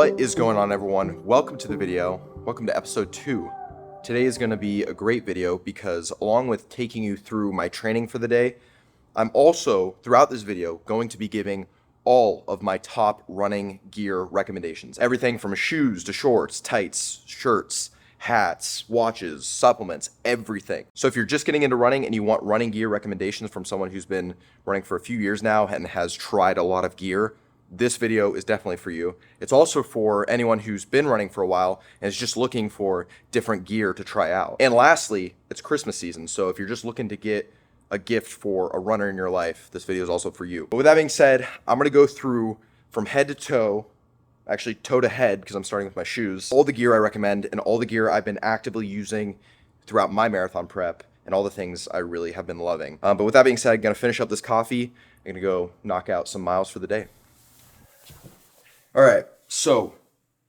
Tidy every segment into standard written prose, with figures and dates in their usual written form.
What is going on, everyone? Welcome to the video. Welcome to episode 2. Today is going to be a great video because along with taking you through my training for the day, I'm also, throughout this video, going to be giving all of my top running gear recommendations. Everything from shoes to shorts, tights, shirts, hats, watches, supplements, everything. So if you're just getting into running and you want running gear recommendations from someone who's been running for a few years now and has tried a lot of gear, this video is definitely for you. It's also for anyone who's been running for a while and is just looking for different gear to try out. And lastly, it's Christmas season, so if you're just looking to get a gift for a runner in your life, this video is also for you. But with that being said, I'm gonna go through from head to toe, actually toe to head because I'm starting with my shoes, all the gear I recommend and all the gear I've been actively using throughout my marathon prep and all the things I really have been loving. But with that being said, I'm gonna finish up this coffee. I'm gonna go knock out some miles for the day. All right, so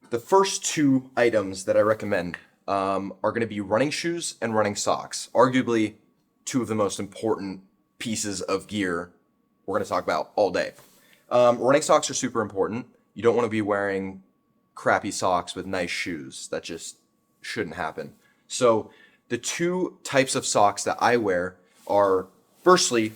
the first two items that I recommend are going to be running shoes and running socks, arguably two of the most important pieces of gear we're going to talk about all day. Running socks are super important. You don't want to be wearing crappy socks with nice shoes. That just shouldn't happen. So the two types of socks that I wear are, firstly,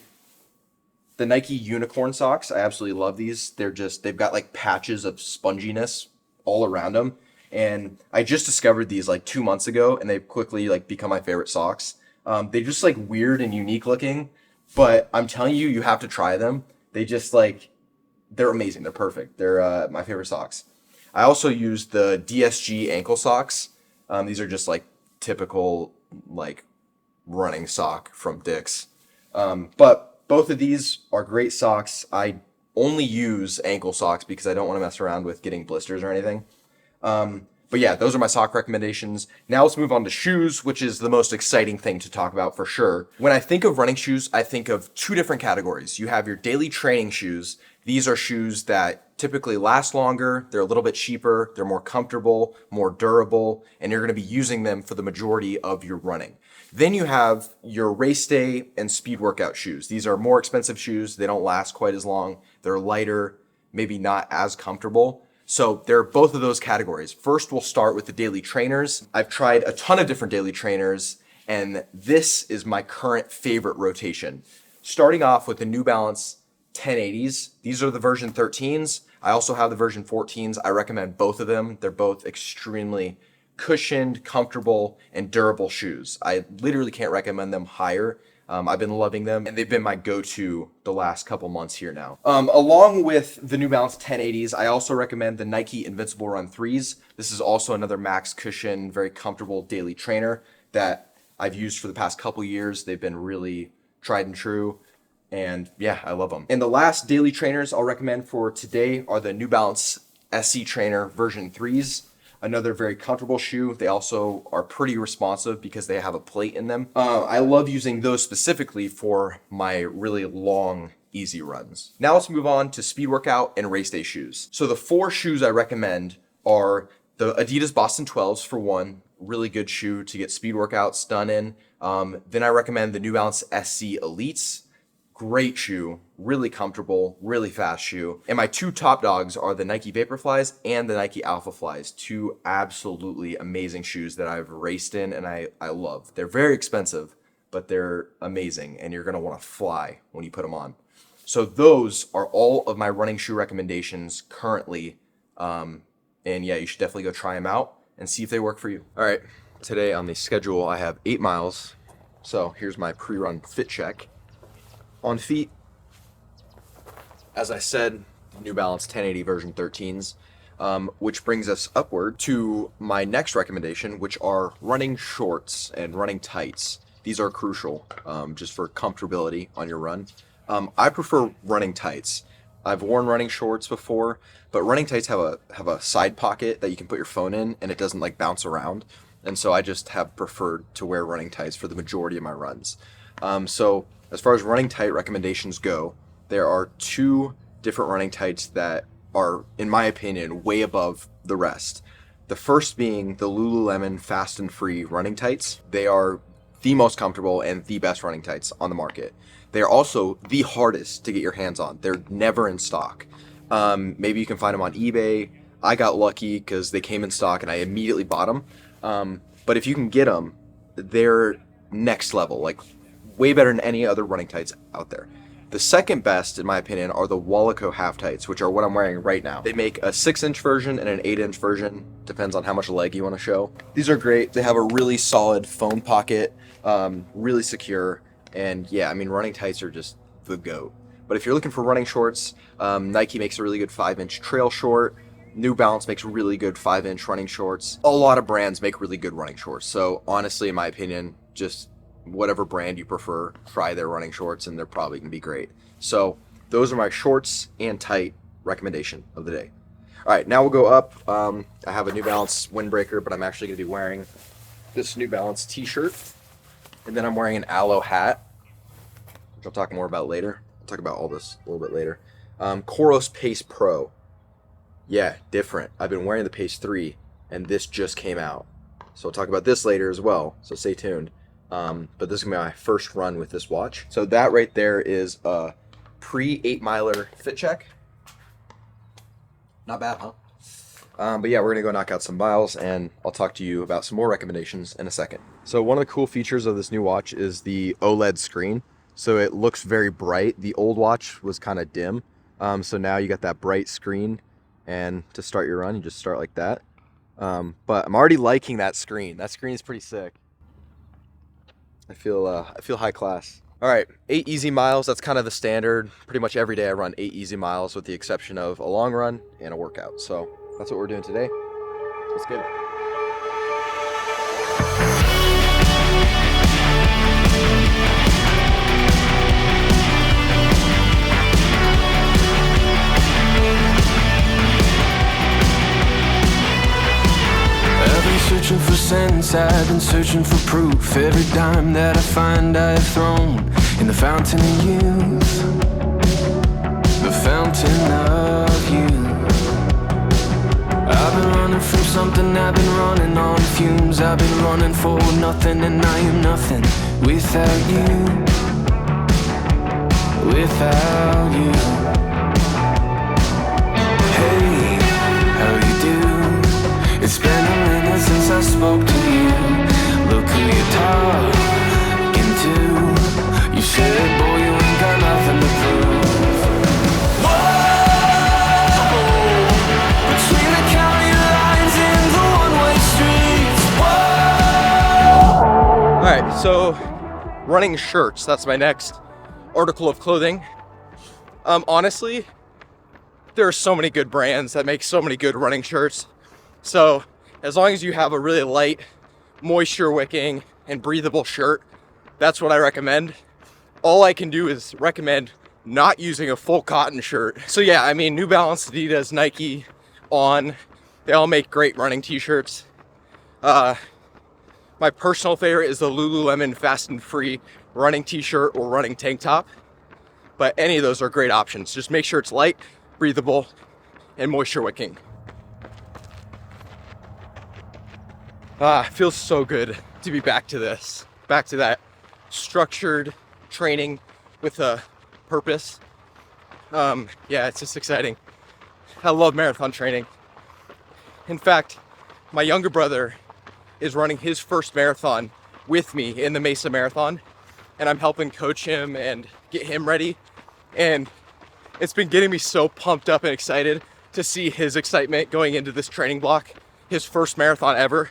the Nike unicorn socks. I absolutely love these. They've got like patches of sponginess all around them. And I just discovered these like 2 months ago and they've quickly like become my favorite socks. They're just like weird and unique looking, but I'm telling you, you have to try them. They're amazing. They're perfect. They're my favorite socks. I also use the DSG ankle socks. These are just like typical like running sock from Dick's. But both of these are great socks. I only use ankle socks because I don't want to mess around with getting blisters or anything. But yeah, those are my sock recommendations. Now let's move on to shoes, which is the most exciting thing to talk about for sure. When I think of running shoes, I think of two different categories. You have your daily training shoes. These are shoes that typically last longer. They're a little bit cheaper. They're more comfortable, more durable, and you're going to be using them for the majority of your running. Then you have your race day and speed workout shoes. These are more expensive shoes. They don't last quite as long. They're lighter, maybe not as comfortable. So there are both of those categories. First, we'll start with the daily trainers. I've tried a ton of different daily trainers, and this is my current favorite rotation. Starting off with the New Balance 1080s. These are the version 13s. I also have the version 14s. I recommend both of them. They're both extremely cushioned, comfortable, and durable shoes. I literally can't recommend them higher. I've been loving them, and they've been my go-to the last couple months here now. Along with the New Balance 1080s, I also recommend the Nike Invincible Run 3s. This is also another max cushion, very comfortable daily trainer that I've used for the past couple years. They've been really tried and true, and yeah, I love them. And the last daily trainers I'll recommend for today are the New Balance SC Trainer version 3s. Another very comfortable shoe. They also are pretty responsive because they have a plate in them. I love using those specifically for my really long, easy runs. Now let's move on to speed workout and race day shoes. So the 4 shoes I recommend are the Adidas Boston 12s for one, really good shoe to get speed workouts done in. Then I recommend the New Balance SC Elites. Great shoe, really comfortable, really fast shoe. And my two top dogs are the Nike Vaporflies and the Nike Alpha Flies, two absolutely amazing shoes that I've raced in and I love. They're very expensive, but they're amazing and you're gonna wanna fly when you put them on. So those are all of my running shoe recommendations currently. And yeah, you should definitely go try them out and see if they work for you. All right, today on the schedule, I have 8 miles. So here's my pre-run fit check. On feet, as I said, New Balance 1080 version 13s, which brings us upward to my next recommendation, which are running shorts and running tights. These are crucial just for comfortability on your run. I prefer running tights. I've worn running shorts before, but running tights have a side pocket that you can put your phone in and it doesn't like bounce around. And so I just have preferred to wear running tights for the majority of my runs. So as far as running tight recommendations go, there are 2 different running tights that are, in my opinion, way above the rest. The first being the Lululemon Fast and Free running tights. They are the most comfortable and the best running tights on the market. They are also the hardest to get your hands on. They're never in stock. Maybe you can find them on eBay. I got lucky because they came in stock and I immediately bought them. But if you can get them, they're next level, like way better than any other running tights out there. The second best, in my opinion, are the Wallaco half tights, which are what I'm wearing right now. They make a 6-inch version and an 8-inch version, depends on how much leg you want to show. These are great. They have a really solid phone pocket, really secure, and yeah, I mean, running tights are just the GOAT. But if you're looking for running shorts, Nike makes a really good 5-inch trail short. New Balance makes really good 5-inch running shorts. A lot of brands make really good running shorts. So honestly, in my opinion, just whatever brand you prefer, try their running shorts and they're probably gonna be great. So those are my shorts and tight recommendation of the day. All right, now we'll go up. I have a New Balance windbreaker, but I'm actually gonna be wearing this New Balance t-shirt. And then I'm wearing an Aloe hat, which I'll talk more about later. I'll talk about all this a little bit later. Coros Pace Pro. Yeah, different. I've been wearing the Pace 3 and this just came out. So I'll talk about this later as well, so stay tuned. But this is gonna be my first run with this watch. So that right there is a pre-8 miler fit check. Not bad, huh? But yeah, we're gonna go knock out some miles and I'll talk to you about some more recommendations in a second. So one of the cool features of this new watch is the OLED screen. So it looks very bright. The old watch was kind of dim. So now you got that bright screen, and to start your run, you just start like that. But I'm already liking that screen. That screen is pretty sick. I feel high class. All right, 8 easy miles. That's kind of the standard. Pretty much every day I run 8 easy miles with the exception of a long run and a workout. So that's what we're doing today. Let's get it. Searching for sense, I've been searching for proof. Every dime that I find I have thrown in the fountain of youth. The fountain of youth. I've been running from something, I've been running on fumes. I've been running for nothing and I am nothing without you. Without you. Hey, how you do? It's been a minute since I spoke to you. Look who you're talking to. You said, boy, you ain't got nothing to prove. Whoa, between the county lines and the one-way streets. Whoa. All right, so running shirts, that's my next article of clothing. Honestly, there are so many good brands that make so many good running shirts. So as long as you have a really light, moisture wicking and breathable shirt, that's what I recommend. All I can do is recommend not using a full cotton shirt. So yeah, I mean, New Balance, Adidas, Nike, On, they all make great running t-shirts. My personal favorite is the Lululemon Fast and Free running t-shirt or running tank top. But any of those are great options. Just make sure it's light, breathable, and moisture wicking. It feels so good to be back to this, back to that structured training with a purpose. Yeah, it's just exciting. I love marathon training. In fact, my younger brother is running his first marathon with me in the Mesa Marathon, and I'm helping coach him and get him ready. And it's been getting me so pumped up and excited to see his excitement going into this training block, his first marathon ever.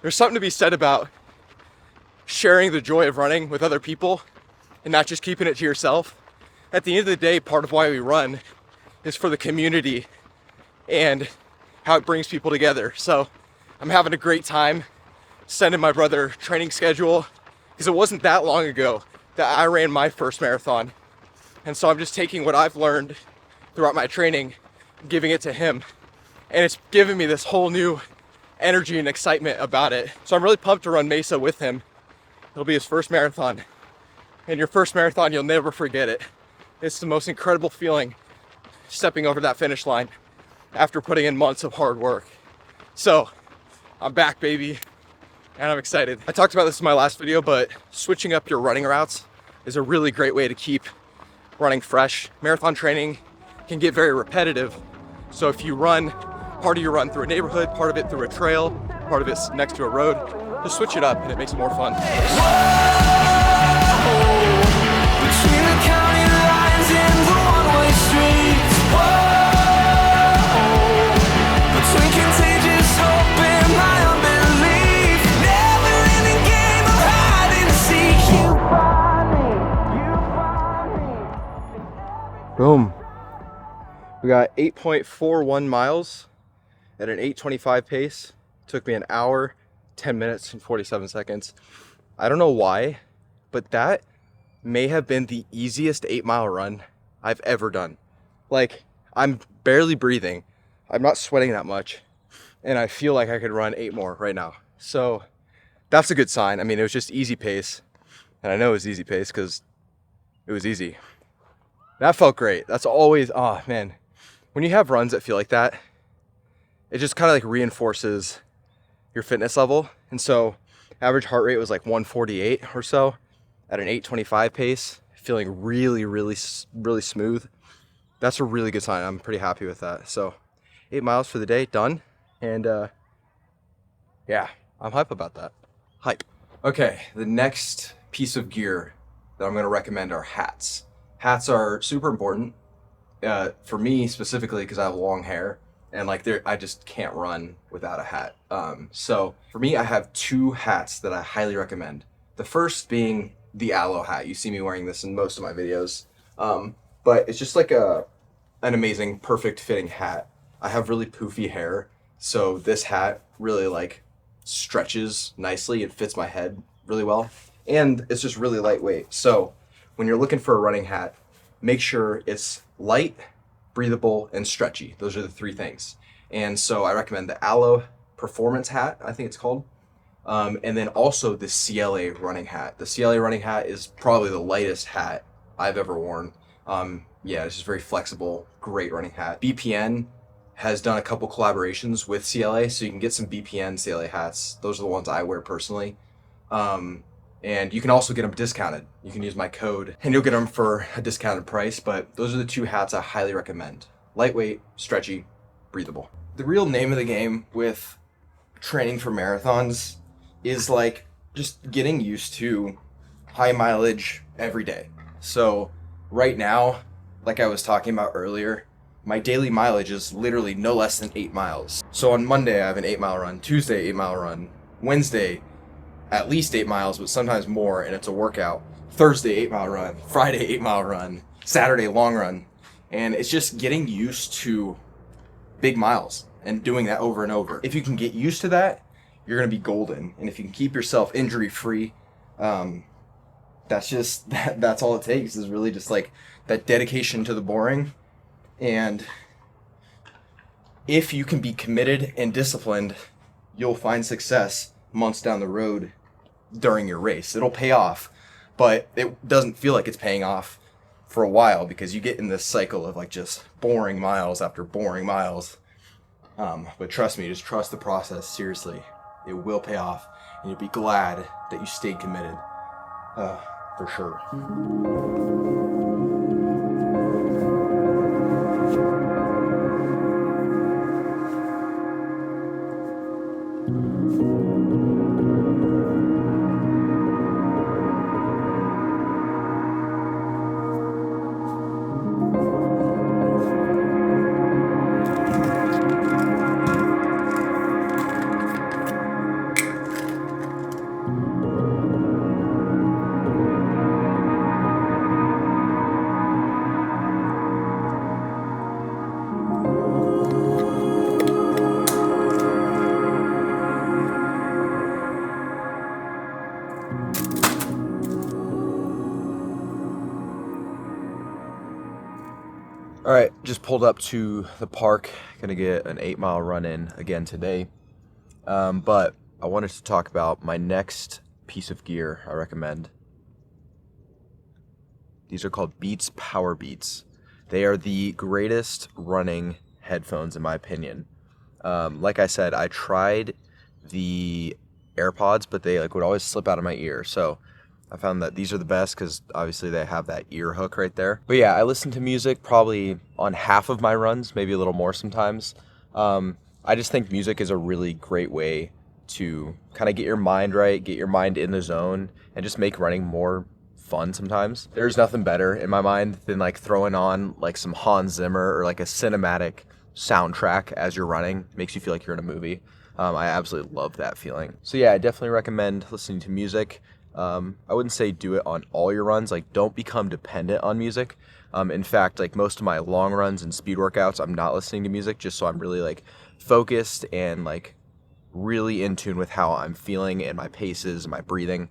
There's something to be said about sharing the joy of running with other people and not just keeping it to yourself. At the end of the day, part of why we run is for the community and how it brings people together. So I'm having a great time sending my brother training schedule because it wasn't that long ago that I ran my first marathon. And so I'm just taking what I've learned throughout my training, giving it to him. And it's given me this whole new energy and excitement about it. So I'm really pumped to run Mesa with him. It'll be his first marathon. And your first marathon, you'll never forget it. It's the most incredible feeling stepping over that finish line after putting in months of hard work. So I'm back, baby, and I'm excited. I talked about this in my last video, but switching up your running routes is a really great way to keep running fresh. Marathon training can get very repetitive. So if you run part of your run through a neighborhood, part of it through a trail, part of it's next to a road. Just switch it up and it makes it more fun. Between the county lines and the one-way streets. Whoa, between contagious hope and my unbelief. Never-ending game of hide and seek. You find me. Boom. We got 8.41 miles at an 8:25 pace. Took me an hour, 10 minutes, and 47 seconds. I don't know why, but that may have been the easiest 8-mile run I've ever done. Like, I'm barely breathing. I'm not sweating that much. And I feel like I could run 8 more right now. So that's a good sign. I mean, it was just easy pace. And I know it was easy pace because it was easy. That felt great. That's always, oh man. When you have runs that feel like that, it just kind of like reinforces your fitness level. And so average heart rate was like 148 or so at an 8:25 pace, feeling really smooth. That's a really good sign. I'm pretty happy with that. So 8 miles for the day, done. And yeah, I'm hype about that. Hype. Okay, the next piece of gear that I'm gonna recommend are hats. Hats are super important. For me specifically, because I have long hair and like I just can't run without a hat. So for me, I have 2 hats that I highly recommend. The first being the aloe hat. You see me wearing this in most of my videos. But it's just like an amazing, perfect fitting hat. I have really poofy hair, so this hat really like stretches nicely. It fits my head really well. And it's just really lightweight. So when you're looking for a running hat, make sure it's light, breathable, and stretchy. Those are the 3 things. And so I recommend the Aloe Performance hat, I think it's called. And then also the CLA running hat. The CLA running hat is probably the lightest hat I've ever worn. Yeah, it's just very flexible, great running hat. BPN has done a couple collaborations with CLA, so you can get some BPN CLA hats. Those are the ones I wear personally. And you can also get them discounted. You can use my code and you'll get them for a discounted price, but those are the 2 hats I highly recommend. Lightweight, stretchy, breathable. The real name of the game with training for marathons is like just getting used to high mileage every day. So right now, like I was talking about earlier, my daily mileage is literally no less than 8 miles. So on Monday, I have an 8-mile run, Tuesday, 8-mile run, Wednesday, at least 8 miles, but sometimes more, and it's a workout. Thursday, 8-mile run, Friday, 8-mile run, Saturday, long run. And it's just getting used to big miles and doing that over and over. If you can get used to that, you're gonna be golden. And if you can keep yourself injury-free, that's all it takes, is really just like that dedication to the boring. And if you can be committed and disciplined, you'll find success months down the road during your race. It'll pay off, but it doesn't feel like it's paying off for a while because you get in this cycle of like just boring miles after boring miles. But trust me, just trust the process. Seriously, it will pay off, and you'll be glad that you stayed committed. For sure. All right, just pulled up to the park. Gonna get an 8-mile run in again today. But I wanted to talk about my next piece of gear I recommend. These are called Beats Power Beats. They are the greatest running headphones in my opinion. Like I said, I tried the AirPods, but they would always slip out of my ear. So I found that these are the best because obviously they have that ear hook right there. But yeah, I listen to music probably on half of my runs, maybe a little more sometimes. I just think music is a really great way to kind of get your mind right, get your mind in the zone, and just make running more fun sometimes. There's nothing better in my mind than like throwing on like some Hans Zimmer or like a cinematic soundtrack as you're running. Makes you feel like you're in a movie. I absolutely love that feeling. So yeah, I definitely recommend listening to music. I wouldn't say do it on all your runs. Like, don't become dependent on music. In fact, like most of my long runs and speed workouts, I'm not listening to music just so I'm really like focused and like really in tune with how I'm feeling and my paces and my breathing.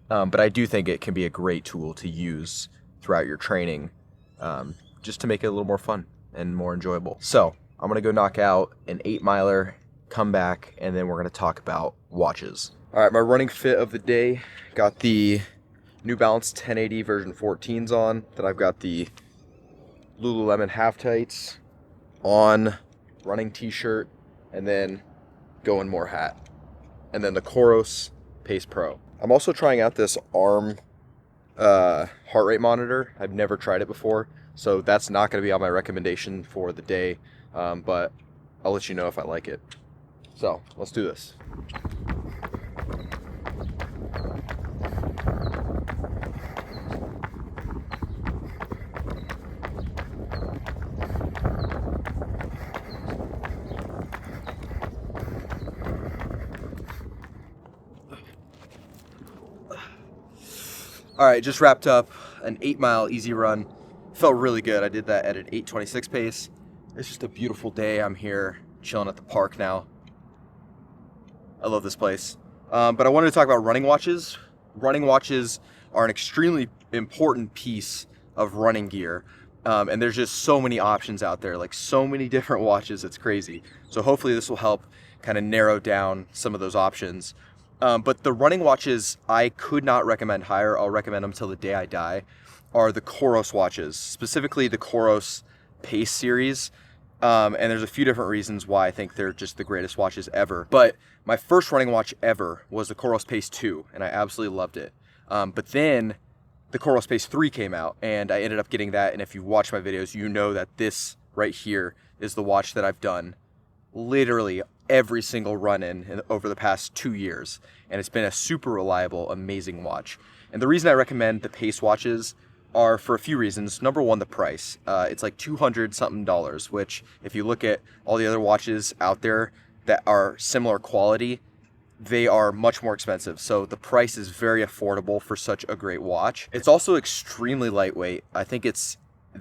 But I do think it can be a great tool to use throughout your training, just to make it a little more fun and more enjoyable. So I'm going to go knock out an 8-miler, come back, and then we're going to talk about watches. All right, my running fit of the day, got the New Balance 1080 version 14s on, then I've got the Lululemon half tights on, running t-shirt, and then Going More hat, and then the Coros Pace Pro. I'm also trying out this arm heart rate monitor. I've never tried it before, so that's not going to be on my recommendation for the day, but I'll let you know if I like it. So let's do this. All right, just wrapped up an 8-mile easy run. Felt really good. I did that at an 8:26 pace. It's just a beautiful day. I'm here chilling at the park now. I love this place. But I wanted to talk about running watches. Running watches are an extremely important piece of running gear. And there's just so many options out there, like so many different watches. It's crazy. So hopefully this will help kind of narrow down some of those options. But the running watches I could not recommend higher, I'll recommend them till the day I die, are the Coros watches, specifically the Coros Pace series. And there's a few different reasons why I think they're just the greatest watches ever. But my first running watch ever was the Coros Pace 2, and I absolutely loved it. But then the Coros Pace 3 came out, and I ended up getting that. And if you watch my videos, you know that this right here is the watch that I've done literally every single run in over the past 2 years. And it's been a super reliable, amazing watch. And the reason I recommend the Pace watches are for a few reasons. Number one, the price. It's like $200 something, which if you look at all the other watches out there that are similar quality, they are much more expensive. So the price is very affordable for such a great watch. It's also extremely lightweight. I think it's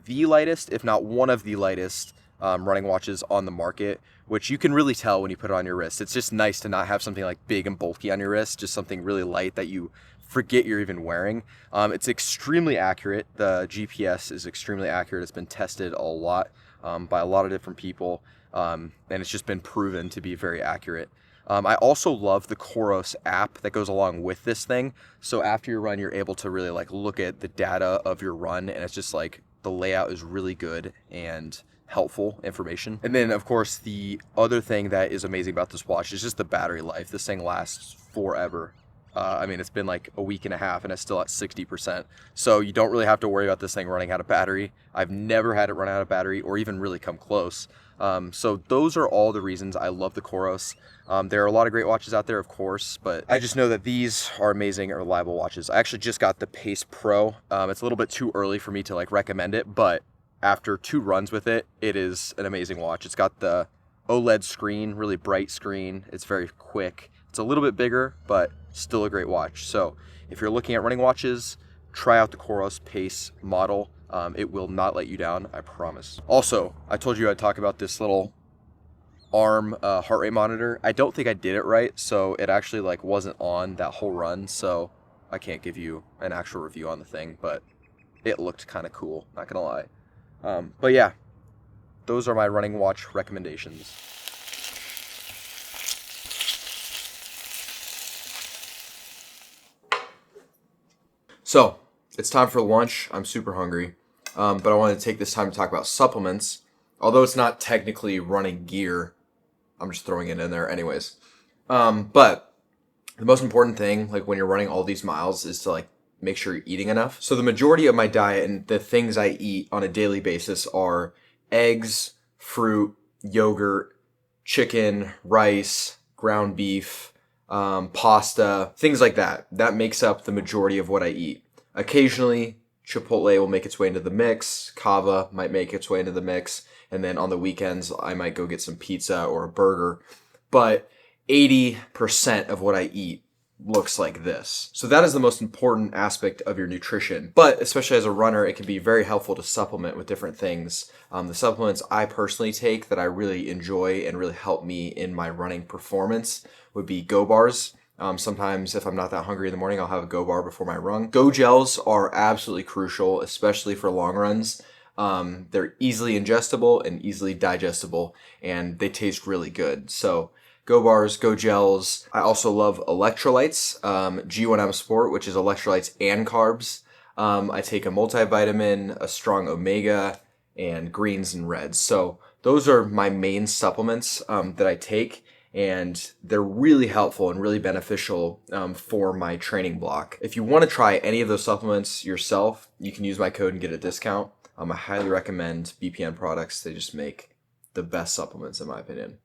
the lightest, if not one of the lightest running watches on the market, which you can really tell when you put it on your wrist. It's just nice to not have something like big and bulky on your wrist, just something really light that you forget you're even wearing. It's extremely accurate. The GPS is extremely accurate. It's been tested a lot by a lot of different people, and it's just been proven to be very accurate. I also love the Coros app that goes along with this thing. So after your run, you're able to really like look at the data of your run, and it's just like the layout is really good and helpful information. And then of course the other thing that is amazing about this watch is just the battery life. This thing lasts forever. I mean, it's been like a week and a half and it's still at 60%. So you don't really have to worry about this thing running out of battery. I've never had it run out of battery or even really come close. So those are all the reasons I love the Coros. There are a lot of great watches out there, of course, but I just know that these are amazing and reliable watches. I actually just got the Pace Pro. It's a little bit too early for me to like recommend it, but after 2 runs with it, it is an amazing watch. It's got the OLED screen, really bright screen. It's very quick. It's a little bit bigger, but still a great watch. So if you're looking at running watches, try out the Coros Pace model. It will not let you down, I promise. Also, I told you I'd talk about this little arm heart rate monitor. I don't think I did it right, so it actually like wasn't on that whole run, so I can't give you an actual review on the thing, but it looked kind of cool, not gonna lie. But yeah, those are my running watch recommendations. So it's time for lunch. I'm super hungry, but I wanted to take this time to talk about supplements. Although it's not technically running gear, I'm just throwing it in there anyways. But the most important thing, like when you're running all these miles, is to like make sure you're eating enough. So the majority of my diet and the things I eat on a daily basis are eggs, fruit, yogurt, chicken, rice, ground beef, pasta, things like that. That makes up the majority of what I eat. Occasionally, Chipotle will make its way into the mix. Kava might make its way into the mix. And then on the weekends, I might go get some pizza or a burger. But 80% of what I eat looks like this. So that is the most important aspect of your nutrition. But especially as a runner, it can be very helpful to supplement with different things. The supplements I personally take that I really enjoy and really help me in my running performance would be Go Bars. Sometimes if I'm not that hungry in the morning, I'll have a Go Bar before my run. Go Gels are absolutely crucial, especially for long runs. They're easily ingestible and easily digestible, and they taste really good. So Go Bars, Go Gels. I also love electrolytes, G1M Sport, which is electrolytes and carbs. I take a multivitamin, a strong omega, and greens and reds. So those are my main supplements that I take, and they're really helpful and really beneficial for my training block. If you want to try any of those supplements yourself, you can use my code and get a discount. I highly recommend BPN products. They just make the best supplements in my opinion.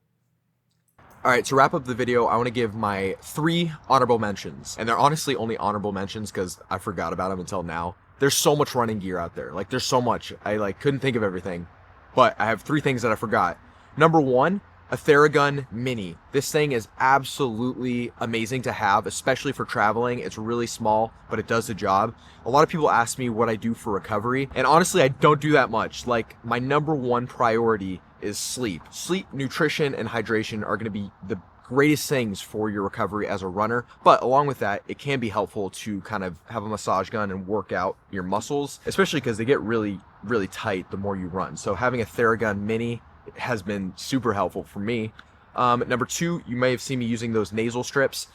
All right, to wrap up the video, I want to give my 3 honorable mentions. And they're honestly only honorable mentions because I forgot about them until now. There's so much running gear out there. There's so much. I couldn't think of everything. But I have 3 things that I forgot. Number 1, a Theragun Mini. This thing is absolutely amazing to have, especially for traveling. It's really small, but it does the job. A lot of people ask me what I do for recovery, and honestly, I don't do that much. My number 1 priority is sleep. Sleep, nutrition, and hydration are going to be the greatest things for your recovery as a runner. But along with that, it can be helpful to kind of have a massage gun and work out your muscles, especially because they get really, really tight the more you run. So having a Theragun Mini has been super helpful for me. Number 2, you may have seen me using those nasal strips.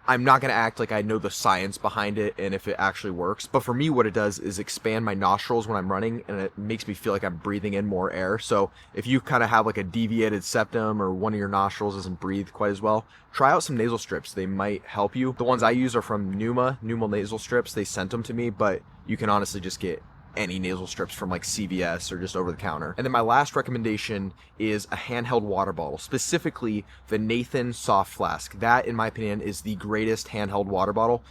I'm not going to act like I know the science behind it and if it actually works, but for me what it does is expand my nostrils when I'm running, and it makes me feel like I'm breathing in more air. So if you kind of have a deviated septum or one of your nostrils doesn't breathe quite as well, try out some nasal strips. They might help you. The ones I use are from Pneuma nasal strips. They sent them to me, but you can honestly just get any nasal strips from CVS or just over the counter. And then my last recommendation is a handheld water bottle, specifically the Nathan Soft Flask. That, in my opinion, is the greatest handheld water bottle,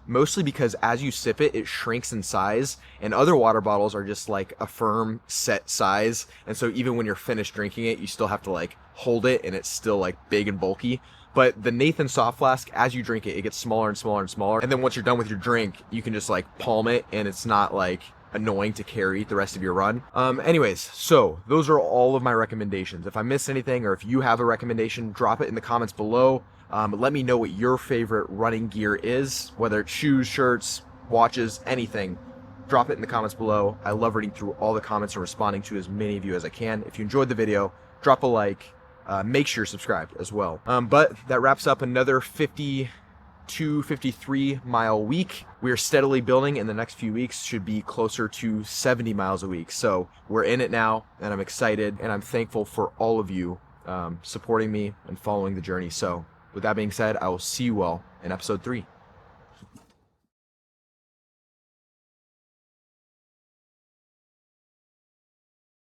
mostly because as you sip it, it shrinks in size, and other water bottles are just a firm set size, and so even when you're finished drinking it, you still have to hold it, and it's still big and bulky. But the Nathan Soft Flask, as you drink it, it gets smaller and smaller and smaller. And then once you're done with your drink, you can just palm it, and it's not annoying to carry the rest of your run. Anyways, so those are all of my recommendations. If I missed anything, or if you have a recommendation, drop it in the comments below. Let me know what your favorite running gear is, whether it's shoes, shirts, watches, anything. Drop it in the comments below. I love reading through all the comments and responding to as many of you as I can. If you enjoyed the video, drop a like. Make sure you're subscribed as well. But that wraps up another 53 mile week. We are steadily building. In the next few weeks should be closer to 70 miles a week. So we're in it now, and I'm excited, and I'm thankful for all of you supporting me and following the journey. So with that being said, I will see you all in episode 3.